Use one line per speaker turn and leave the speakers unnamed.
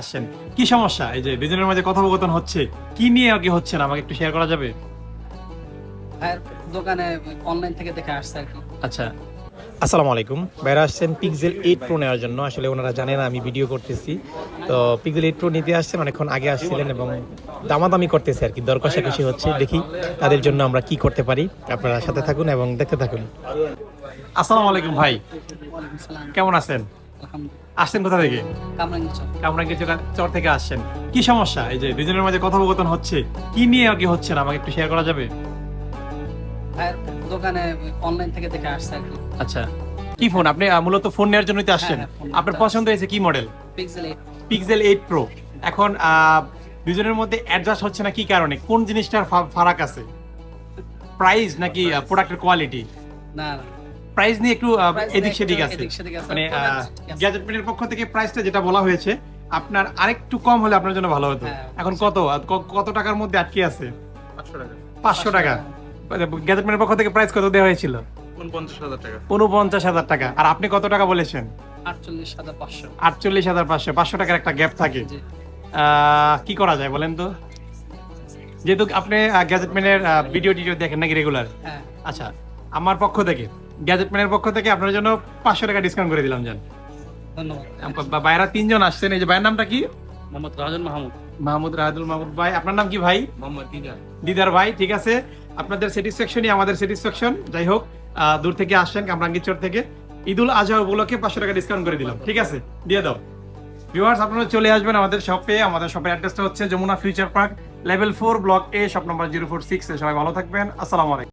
আসছেন কি সমস্যা? এই যে দুজনের মাঝে কথোপকথন হচ্ছে, কি নিয়ে আগে হচ্ছে না, আমাকে একটু শেয়ার করা যাবে?
ভাইয়ের দোকানে অনলাইন থেকে দেখে আসছে আর কি।
আচ্ছা, আসসালামু আলাইকুম। ভাইরা আসছেন পিক্সেল 8 প্রো নেওয়ার জন্য। আসলে ওনারা জানেন আমি ভিডিও করতেছি, তো পিক্সেল 8 প্রো নিতে আসছেন, অনেকক্ষণ আগে আসছিলেন এবং দামাদামি করতেছে আর কি, দর কষাকষি হচ্ছে। দেখি তাদের জন্য আমরা কি করতে পারি। আপনারা সাথে থাকুন এবং দেখতে থাকুন। আসসালামু আলাইকুম ভাই,
ওয়ালাইকুম সালাম।
কেমন আছেন?
আলহামদুলিল্লাহ।
আসছেন কোথা থেকে?
কামরাঙ্গীরচর।
কামরাঙ্গীর চর থেকে আসছেন, কি সমস্যা? এই যে দুজনের মাঝে কথোপকথন হচ্ছে, কি নিয়ে আগে হচ্ছে না, আমাকে একটু শেয়ার করা যাবে?
ভাইয়ের দোকানে অনলাইন থেকে দেখে আসছে আর কি।
আচ্ছা, কি ফোন আপনি মূলত ফোন নেওয়ার জন্যই তো আসছেন?
হ্যাঁ, ফোন
আপনার
নিতে
পছন্দ হয়েছে কি মডেল?
পিক্সেল 8।
Pixel 8 pro. এখন দুজনের মধ্যে অ্যাডজাস্ট হচ্ছে না কি কারণে? কোন জিনিসটার ফারাক আছে? প্রাইস নাকি প্রোডাক্টের কোয়ালিটি?
না না,
প্রাইস নিয়ে একটু
price
এদিক
নিয়ে
সেদিক
একটু
আছে।
এদিক সেদিক আছে।
মানে
Product ঠিক আছে।
গ্যাজেটমেন্টের পক্ষ থেকে প্রাইসটা যেটা বলা হয়েছে, আপনার আরেকটু কম হলে আপনার জন্য ভালো হতো।
হ্যাঁ,
এখন কত কত টাকার মধ্যে আটকে আছে?
500 টাকা
500 টাকা। গ্যাজেটমেন্টের পক্ষ থেকে প্রাইস কত দেওয়া হয়েছিল?
49,000 টাকা
49,000 টাকা। আর আপনি কত টাকা বলেছেন?
48,500।
48,500। 500 টাকার একটা গ্যাপ থাকে।
জি।
কি করা যায় বলেন তো? যেহেতু আপনি গ্যাজেটম্যানের ভিডিও টিডিও দেখেন নাকি রেগুলার?
হ্যাঁ,
আচ্ছা, আমার পক্ষ থেকে গ্যাজেটম্যানের পক্ষ থেকে আপনার জন্য 500 টাকা ডিসকাউন্ট করে দিলাম। জান,
ধন্যবাদ।
ভাইরা 3 জন আসছেন। এই যে ভাইয়ের নামটা কি?
মোহাম্মদ রাজুল মাহমুদ
মাহমুদ রাহাদুল মাহমুদ ভাই। আপনার নাম কি ভাই?
মোহাম্মদ দিদার
দিদার ভাই। ঠিক আছে, আপনাদের স্যাটিসফ্যাকশনই আমাদের স্যাটিসফ্যাকশন। যাই হোক, দূর থেকে আসছেন কামরাঙ্গীরচর থেকে, ঈদুল আজহা উপলক্ষে 500 টাকা ডিসকাউন্ট করে দিলাম। ঠিক আছে, দিয়ে দাও। ভিউয়ার্স, আপনারা চলে আসবেন আমাদের শপে। আমাদের শপের অ্যাড্রেসটা হচ্ছে Jamuna future park, level 4, block A, shop number 046। সবাই ভালো থাকবেন। আসসালামু আলাইকুম।